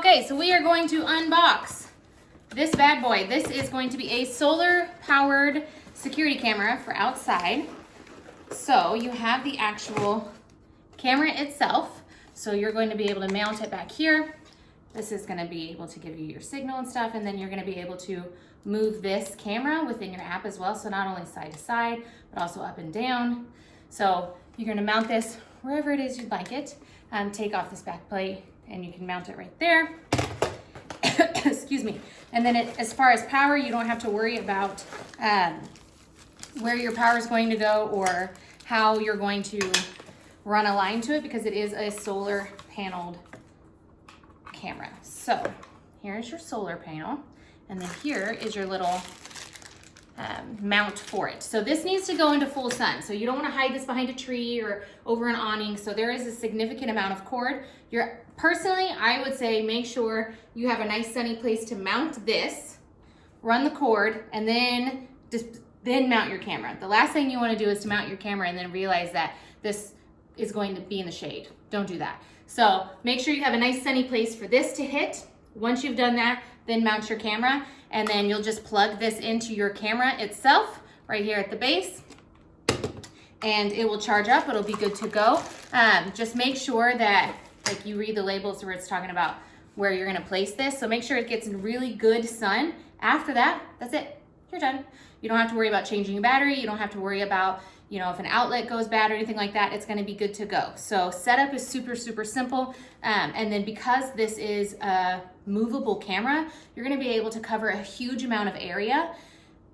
Okay, so we are going to unbox this bad boy. This is going to be a solar powered security camera for outside. So you have the actual camera itself. So you're going to be able to mount it back here. This is going to be able to give you your signal and stuff, and then you're going to be able to move this camera within your app as well. So not only side to side, but also up and down. So you're going to mount this wherever it is you'd like it. Take off this back plate and you can mount it right there. Excuse me. And then as far as power, you don't have to worry about where your power is going to go or how you're going to run a line to it, because it is a solar paneled camera. So here's your solar panel, and then here is your little mount for it. So this needs to go into full sun. So you don't want to hide this behind a tree or over an awning. So there is a significant amount of cord. Personally, I would say make sure you have a nice sunny place to mount this, run the cord, and then mount your camera. The last thing you want to do is to mount your camera and then realize that this is going to be in the shade. Don't do that. So make sure you have a nice sunny place for this to hit. Once you've done that, then mount your camera, and then you'll just plug this into your camera itself right here at the base, and it will charge up. It'll be good to go. Just make sure that you read the labels where it's talking about where you're gonna place this. So make sure it gets in really good sun. After that, that's it. You're done. You don't have to worry about changing your battery. You don't have to worry about, if an outlet goes bad or anything like that. It's going to be good to go. So setup is super, super simple. And then because this is a movable camera, you're going to be able to cover a huge amount of area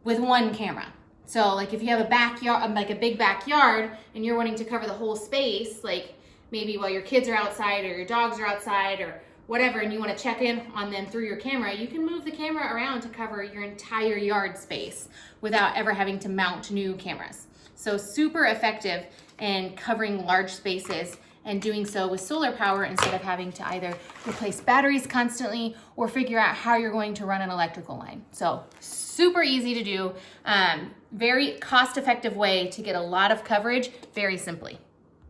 with one camera. So like if you have a backyard, like a big backyard, and you're wanting to cover the whole space, like maybe while your kids are outside or your dogs are outside or whatever, and you want to check in on them through your camera, you can move the camera around to cover your entire yard space without ever having to mount new cameras. So super effective in covering large spaces, and doing so with solar power instead of having to either replace batteries constantly or figure out how you're going to run an electrical line. So super easy to do, very cost-effective way to get a lot of coverage very simply.